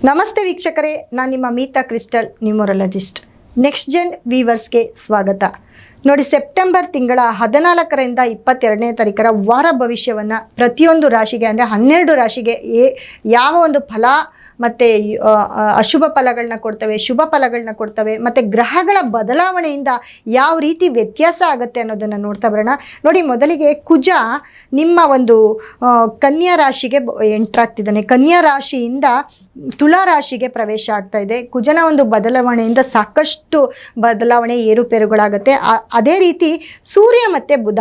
ನಮಸ್ತೆ ವೀಕ್ಷಕರೇ, ನಾನು ನಿಮ್ಮ Meeta crystal, numerologist. Next Zen ವೀವರ್ಸ್ಗೆ ಸ್ವಾಗತ. ನೋಡಿ, ಸೆಪ್ಟೆಂಬರ್ ತಿಂಗಳ 14ರಿಂದ 22ನೇ ತಾರೀಕರ ವಾರ ಭವಿಷ್ಯವನ್ನು ಪ್ರತಿಯೊಂದು ರಾಶಿಗೆ ಅಂದರೆ 12 ರಾಶಿಗೆ ಯಾವ ಒಂದು ಫಲ ಮತ್ತು ಅಶುಭ ಫಲಗಳನ್ನ ಕೊಡ್ತವೆ, ಶುಭ ಫಲಗಳನ್ನ ಕೊಡ್ತವೆ, ಮತ್ತು ಗ್ರಹಗಳ ಬದಲಾವಣೆಯಿಂದ ಯಾವ ರೀತಿ ವ್ಯತ್ಯಾಸ ಆಗುತ್ತೆ ಅನ್ನೋದನ್ನು ನೋಡ್ತಾ ಬರೋಣ. ನೋಡಿ, ಮೊದಲಿಗೆ ಕುಜ ನಿಮ್ಮ ಒಂದು ಕನ್ಯಾ ರಾಶಿಗೆ ಎಂಟರ್ ಆಗ್ತಿದ್ದಾನೆ. ಕನ್ಯಾ ರಾಶಿಯಿಂದ ತುಲಾ ರಾಶಿಗೆ ಪ್ರವೇಶ ಆಗ್ತಾ ಇದೆ. ಕುಜನ ಒಂದು ಬದಲಾವಣೆಯಿಂದ ಸಾಕಷ್ಟು ಬದಲಾವಣೆ ಏರುಪೇರುಗಳಾಗುತ್ತೆ. ಅದೇ ರೀತಿ ಸೂರ್ಯ ಮತ್ತು ಬುಧ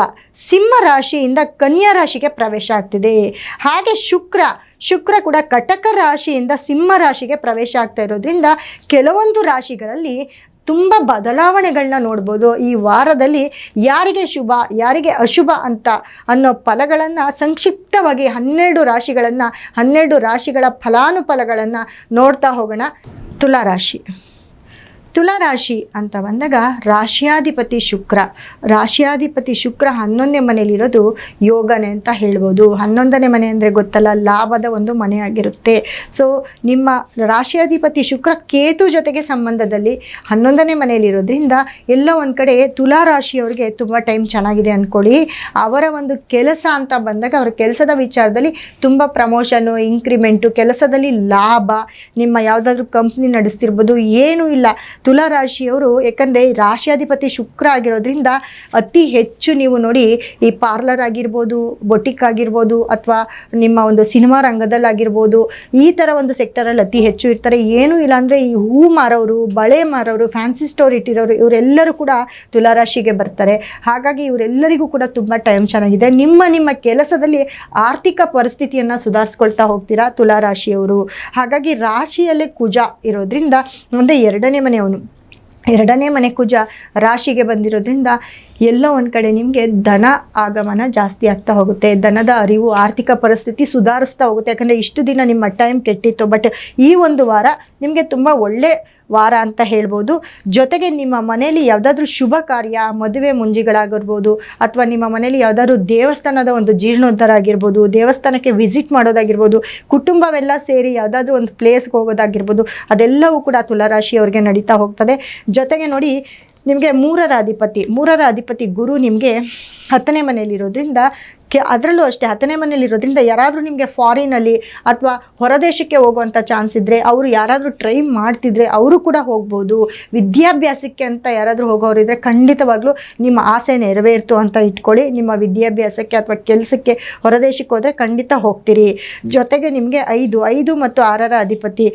ಸಿಂಹ ರಾಶಿಯಿಂದ ಕನ್ಯಾ ರಾಶಿಗೆ ಪ್ರವೇಶ ಆಗ್ತಿದೆ. ಹಾಗೆ ಶುಕ್ರ ಕೂಡ ಕಟಕ ರಾಶಿಯಿಂದ ಸಿಂಹ ರಾಶಿಗೆ ಪ್ರವೇಶ ಆಗ್ತಾ ಇರೋದ್ರಿಂದ ಕೆಲವೊಂದು ರಾಶಿಗಳಲ್ಲಿ ತುಂಬ ಬದಲಾವಣೆಗಳನ್ನ ನೋಡ್ಬೋದು. ಈ ವಾರದಲ್ಲಿ ಯಾರಿಗೆ ಶುಭ ಯಾರಿಗೆ ಅಶುಭ ಅನ್ನೋ ಫಲಗಳನ್ನು ಸಂಕ್ಷಿಪ್ತವಾಗಿ 12 ರಾಶಿಗಳ ಫಲಾನುಫಲಗಳನ್ನು ನೋಡ್ತಾ ಹೋಗೋಣ. ತುಲಾ ರಾಶಿ ಅಂತ ಬಂದಾಗ ರಾಶಿಯಾಧಿಪತಿ ಶುಕ್ರ 11ನೇ ಮನೆಯಲ್ಲಿರೋದು ಯೋಗನೆ ಅಂತ ಹೇಳ್ಬೋದು. 11ನೇ ಮನೆ ಅಂದರೆ ಗೊತ್ತಲ್ಲ, ಲಾಭದ ಒಂದು ಮನೆಯಾಗಿರುತ್ತೆ. ಸೊ ನಿಮ್ಮ ರಾಶಿಯಾಧಿಪತಿ ಶುಕ್ರ ಕೇತು ಜೊತೆಗೆ ಸಂಬಂಧದಲ್ಲಿ 11ನೇ ಮನೆಯಲ್ಲಿರೋದ್ರಿಂದ ಎಲ್ಲೋ ಒಂದು ಕಡೆ ತುಲಾ ರಾಶಿಯವರಿಗೆ ತುಂಬ ಟೈಮ್ ಚೆನ್ನಾಗಿದೆ ಅಂದ್ಕೊಳ್ಳಿ. ಅವರ ಒಂದು ಕೆಲಸ ಅಂತ ಬಂದಾಗ ಅವರ ಕೆಲಸದ ವಿಚಾರದಲ್ಲಿ ತುಂಬ ಪ್ರಮೋಷನು, ಇಂಕ್ರಿಮೆಂಟು, ಕೆಲಸದಲ್ಲಿ ಲಾಭ, ನಿಮ್ಮ ಯಾವುದಾದ್ರೂ ಕಂಪ್ನಿ ನಡೆಸ್ತಿರ್ಬೋದು, ಏನೂ ಇಲ್ಲ. ತುಲಾ ರಾಶಿಯವರು ಯಾಕಂದರೆ ರಾಶಿಯಾಧಿಪತಿ ಶುಕ್ರ ಆಗಿರೋದ್ರಿಂದ ಅತಿ ಹೆಚ್ಚು ನೀವು ನೋಡಿ, ಈ ಪಾರ್ಲರ್ ಆಗಿರ್ಬೋದು, ಬೊಟಿಕ್ ಆಗಿರ್ಬೋದು, ಅಥವಾ ನಿಮ್ಮ ಒಂದು ಸಿನಿಮಾ ರಂಗದಲ್ಲಾಗಿರ್ಬೋದು, ಈ ಥರ ಒಂದು ಸೆಕ್ಟರಲ್ಲಿ ಅತಿ ಹೆಚ್ಚು ಇರ್ತಾರೆ. ಏನೂ ಇಲ್ಲ ಅಂದರೆ ಈ ಹೂ ಮಾರೋರು, ಬಳೆ ಮಾರೋರು, ಫ್ಯಾನ್ಸಿ ಸ್ಟೋರ್ ಇಟ್ಟಿರೋರು, ಇವರೆಲ್ಲರೂ ಕೂಡ ತುಲಾ ರಾಶಿಗೆ ಬರ್ತಾರೆ. ಹಾಗಾಗಿ ಇವರೆಲ್ಲರಿಗೂ ಕೂಡ ತುಂಬ ಟೈಮ್ ಚೆನ್ನಾಗಿದೆ. ನಿಮ್ಮ ಕೆಲಸದಲ್ಲಿ ಆರ್ಥಿಕ ಪರಿಸ್ಥಿತಿಯನ್ನು ಸುಧಾರಿಸ್ಕೊಳ್ತಾ ಹೋಗ್ತೀರಾ ತುಲಾ ರಾಶಿಯವರು. ಹಾಗಾಗಿ ರಾಶಿಯಲ್ಲೇ ಕುಜ ಇರೋದ್ರಿಂದ ಅಂದರೆ 2ನೇ ಮನೆ ಕುಜ ರಾಶಿಗೆ ಬಂದಿರೋದ್ರಿಂದ ಎಲ್ಲೋ ಒಂದು ಕಡೆ ನಿಮಗೆ ಧನ ಆಗಮನ ಜಾಸ್ತಿ ಆಗ್ತಾ ಹೋಗುತ್ತೆ. ಧನದ ಅರಿವು, ಆರ್ಥಿಕ ಪರಿಸ್ಥಿತಿ ಸುಧಾರಿಸ್ತಾ ಹೋಗುತ್ತೆ. ಯಾಕಂದರೆ ಇಷ್ಟು ದಿನ ನಿಮ್ಮ ಟೈಮ್ ಕೆಟ್ಟಿತ್ತು. ಬಟ್ ಈ ಒಂದು ವಾರ ನಿಮಗೆ ತುಂಬ ಒಳ್ಳೆ ವಾರ ಅಂತ ಹೇಳ್ಬೋದು. ಜೊತೆಗೆ ನಿಮ್ಮ ಮನೆಯಲ್ಲಿ ಯಾವುದಾದ್ರೂ ಶುಭ ಕಾರ್ಯ, ಮದುವೆ ಮುಂಜಿಗಳಾಗಿರ್ಬೋದು, ಅಥವಾ ನಿಮ್ಮ ಮನೆಯಲ್ಲಿ ಯಾವುದಾದ್ರೂ ದೇವಸ್ಥಾನದ ಒಂದು ಜೀರ್ಣೋದ್ಧಾರ ಆಗಿರ್ಬೋದು, ದೇವಸ್ಥಾನಕ್ಕೆ ವಿಸಿಟ್ ಮಾಡೋದಾಗಿರ್ಬೋದು, ಕುಟುಂಬವೆಲ್ಲ ಸೇರಿ ಯಾವುದಾದ್ರೂ ಒಂದು ಪ್ಲೇಸ್ಗೆ ಹೋಗೋದಾಗಿರ್ಬೋದು, ಅದೆಲ್ಲವೂ ಕೂಡ ತುಲಾರಾಶಿಯವ್ರಿಗೆ ನಡೀತಾ ಹೋಗ್ತದೆ. ಜೊತೆಗೆ ನೋಡಿ, ನಿಮಗೆ ಮೂರರ ಅಧಿಪತಿ ಗುರು ನಿಮಗೆ 10ನೇ ಮನೆಯಲ್ಲಿರೋದ್ರಿಂದ ಅದರಲ್ಲೂ ಅಷ್ಟೇ 10ನೇ ಮನೆಯಲ್ಲಿರೋದ್ರಿಂದ ಯಾರಾದರೂ ನಿಮಗೆ ಫಾರಿನಲ್ಲಿ ಅಥವಾ ಹೊರದೇಶಕ್ಕೆ ಹೋಗುವಂಥ ಚಾನ್ಸ್ ಇದ್ದರೆ, ಅವರು ಯಾರಾದರೂ ಟ್ರೈ ಮಾಡ್ತಿದ್ರೆ ಅವರು ಕೂಡ ಹೋಗ್ಬೋದು. ವಿದ್ಯಾಭ್ಯಾಸಕ್ಕೆ ಅಂತ ಯಾರಾದರೂ ಹೋಗೋರಿದ್ರೆ ಖಂಡಿತವಾಗ್ಲೂ ನಿಮ್ಮ ಆಸೆ ನೆರವೇರ್ತು ಅಂತ ಇಟ್ಕೊಳ್ಳಿ. ನಿಮ್ಮ ವಿದ್ಯಾಭ್ಯಾಸಕ್ಕೆ ಅಥವಾ ಕೆಲಸಕ್ಕೆ ಹೊರದೇಶಕ್ಕೆ ಹೋದರೆ ಖಂಡಿತ ಹೋಗ್ತೀರಿ. ಜೊತೆಗೆ ನಿಮಗೆ 5 ಮತ್ತು 6ರ ಅಧಿಪತಿ,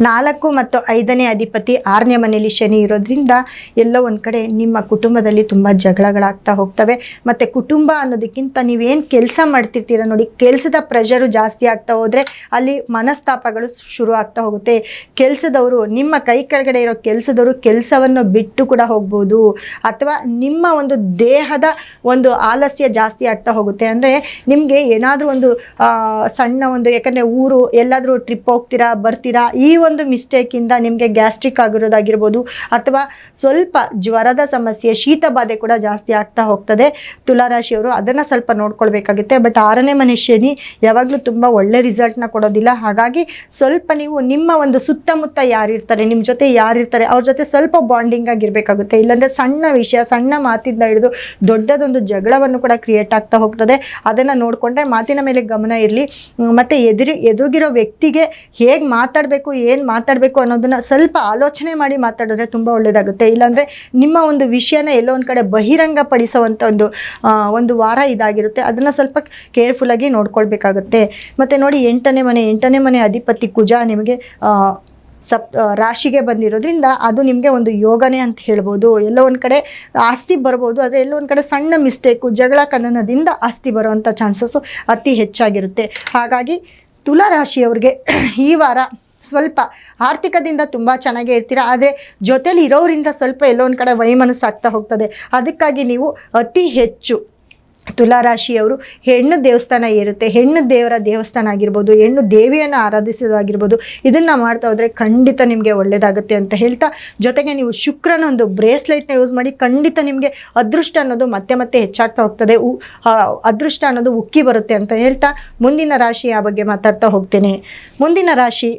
4 ಮತ್ತು 5ನೇ ಅಧಿಪತಿ 6ನೇ ಮನೆಯಲ್ಲಿ ಶನಿ ಇರೋದ್ರಿಂದ ಎಲ್ಲೋ ಒಂದು ಕಡೆ ನಿಮ್ಮ ಕುಟುಂಬದಲ್ಲಿ ತುಂಬ ಜಗಳಗಳಾಗ್ತಾ ಹೋಗ್ತವೆ. ಮತ್ತು ಕುಟುಂಬ ಅನ್ನೋದಕ್ಕಿಂತ ನೀವೇನು ಕೆಲಸ ಮಾಡ್ತಿರ್ತೀರ ನೋಡಿ, ಕೆಲಸದ ಪ್ರೆಷರು ಜಾಸ್ತಿ ಆಗ್ತಾ ಹೋದರೆ ಅಲ್ಲಿ ಮನಸ್ತಾಪಗಳು ಶುರು ಆಗ್ತಾ ಹೋಗುತ್ತೆ. ಕೆಲಸದವರು, ನಿಮ್ಮ ಕೈ ಕೆಳಗಡೆ ಇರೋ ಕೆಲಸದವರು ಕೆಲಸವನ್ನು ಬಿಟ್ಟು ಕೂಡ ಹೋಗ್ಬೋದು. ಅಥವಾ ನಿಮ್ಮ ಒಂದು ದೇಹದ ಒಂದು ಆಲಸ್ಯ ಜಾಸ್ತಿ ಆಗ್ತಾ ಹೋಗುತ್ತೆ. ಅಂದರೆ ನಿಮಗೆ ಏನಾದರೂ ಒಂದು ಸಣ್ಣ ಒಂದು, ಯಾಕಂದರೆ ಊರು ಎಲ್ಲಾದರೂ ಟ್ರಿಪ್ ಹೋಗ್ತೀರಾ ಬರ್ತೀರಾ, ಈ ಒಂದು ಮಿಸ್ಟೇಕಿಂದ ನಿಮಗೆ ಗ್ಯಾಸ್ಟ್ರಿಕ್ ಆಗಿರೋದಾಗಿರ್ಬೋದು, ಅಥವಾ ಸ್ವಲ್ಪ ಜ್ವರದ ಸಮಸ್ಯೆ, ಶೀತ ಬಾಧೆ ಕೂಡ ಜಾಸ್ತಿ ಆಗ್ತಾ ಹೋಗ್ತದೆ. ತುಲಾರಾಶಿಯವರು ಅದನ್ನು ಸ್ವಲ್ಪ ನೋಡ್ಕೊಳ್ಬೇಕಾಗುತ್ತೆ. ಬಟ್ 6ನೇ ಮನೆ ಶನಿ ಯಾವಾಗಲೂ ತುಂಬ ಒಳ್ಳೆ ರಿಸಲ್ಟ್ನ ಕೊಡೋದಿಲ್ಲ. ಹಾಗಾಗಿ ಸ್ವಲ್ಪ ನೀವು ನಿಮ್ಮ ಒಂದು ಸುತ್ತಮುತ್ತ ಯಾರಿರ್ತಾರೆ, ನಿಮ್ಮ ಜೊತೆ ಯಾರಿರ್ತಾರೆ ಅವ್ರ ಜೊತೆ ಸ್ವಲ್ಪ ಬಾಂಡಿಂಗ್ ಆಗಿರಬೇಕಾಗುತ್ತೆ. ಇಲ್ಲಾಂದರೆ ಸಣ್ಣ ವಿಷಯ, ಸಣ್ಣ ಮಾತಿಂದ ಹಿಡಿದು ದೊಡ್ಡದೊಂದು ಜಗಳವನ್ನು ಕೂಡ ಕ್ರಿಯೇಟ್ ಆಗ್ತಾ ಹೋಗ್ತದೆ. ಅದನ್ನು ನೋಡಿಕೊಂಡ್ರೆ ಮಾತಿನ ಮೇಲೆ ಗಮನ ಇರಲಿ. ಮತ್ತು ಎದುರಿಗಿರೋ ವ್ಯಕ್ತಿಗೆ ಹೇಗೆ ಮಾತಾಡಬೇಕು, ಏನು ಮಾತಾಡಬೇಕು ಅನ್ನೋದನ್ನು ಸ್ವಲ್ಪ ಆಲೋಚನೆ ಮಾಡಿ ಮಾತಾಡಿದ್ರೆ ತುಂಬ ಒಳ್ಳೆಯದಾಗುತ್ತೆ. ಇಲ್ಲಾಂದರೆ ನಿಮ್ಮ ಒಂದು ವಿಷಯನ ಎಲ್ಲೋ ಒಂದು ಕಡೆ ಬಹಿರಂಗ ಪಡಿಸುವಂಥ ಒಂದು ವಾರ ಇದಾಗಿರುತ್ತೆ. ಅದನ್ನು ಸ್ವಲ್ಪ ಕೇರ್ಫುಲ್ಲಾಗಿ ನೋಡ್ಕೊಳ್ಬೇಕಾಗುತ್ತೆ. ಮತ್ತು ನೋಡಿ, 8ನೇ ಮನೆ ಅಧಿಪತಿ ಕುಜ ನಿಮಗೆ ರಾಶಿಗೆ ಬಂದಿರೋದ್ರಿಂದ ಅದು ನಿಮಗೆ ಒಂದು ಯೋಗನೆ ಅಂತ ಹೇಳ್ಬೋದು. ಎಲ್ಲೋ ಒಂದು ಕಡೆ ಆಸ್ತಿ ಬರ್ಬೋದು, ಆದರೆ ಎಲ್ಲೋ ಒಂದು ಕಡೆ ಸಣ್ಣ ಮಿಸ್ಟೇಕು, ಜಗಳ ಕದನದಿಂದ ಆಸ್ತಿ ಬರುವಂಥ ಚಾನ್ಸಸ್ಸು ಅತಿ ಹೆಚ್ಚಾಗಿರುತ್ತೆ. ಹಾಗಾಗಿ ತುಲಾ ರಾಶಿಯವ್ರಿಗೆ ಈ ವಾರ ಸ್ವಲ್ಪ ಆರ್ಥಿಕದಿಂದ ತುಂಬ ಚೆನ್ನಾಗೇ ಇರ್ತೀರ. ಆದರೆ ಜೊತೇಲಿ ಇರೋರಿಂದ ಸ್ವಲ್ಪ ಎಲ್ಲೋ ಒಂದು ಕಡೆ ವೈಮನಸ್ಸು ಆಗ್ತಾ ಹೋಗ್ತದೆ. ಅದಕ್ಕಾಗಿ ನೀವು ಅತಿ ಹೆಚ್ಚು ತುಲಾರಾಶಿಯವರು ಹೆಣ್ಣು ದೇವಸ್ಥಾನ ಇರುತ್ತೆ, ಹೆಣ್ಣು ದೇವರ ದೇವಸ್ಥಾನ ಆಗಿರ್ಬೋದು, ಹೆಣ್ಣು ದೇವಿಯನ್ನು ಆರಾಧಿಸೋದಾಗಿರ್ಬೋದು, ಇದನ್ನು ಮಾಡ್ತಾ ಹೋದರೆ ಖಂಡಿತ ನಿಮಗೆ ಒಳ್ಳೆಯದಾಗುತ್ತೆ ಅಂತ ಹೇಳ್ತಾ, ಜೊತೆಗೆ ನೀವು ಶುಕ್ರನ ಒಂದು ಬ್ರೇಸ್ಲೆಟ್ನ ಯೂಸ್ ಮಾಡಿ ಖಂಡಿತ ನಿಮಗೆ ಅದೃಷ್ಟ ಅನ್ನೋದು ಮತ್ತೆ ಹೆಚ್ಚಾಗ್ತಾ ಹೋಗ್ತದೆ. ಅದೃಷ್ಟ ಅನ್ನೋದು ಉಕ್ಕಿ ಬರುತ್ತೆ ಅಂತ ಹೇಳ್ತಾ ಮುಂದಿನ ರಾಶಿಯ ಬಗ್ಗೆ ಮಾತಾಡ್ತಾ ಹೋಗ್ತೇನೆ. ಮುಂದಿನ ರಾಶಿ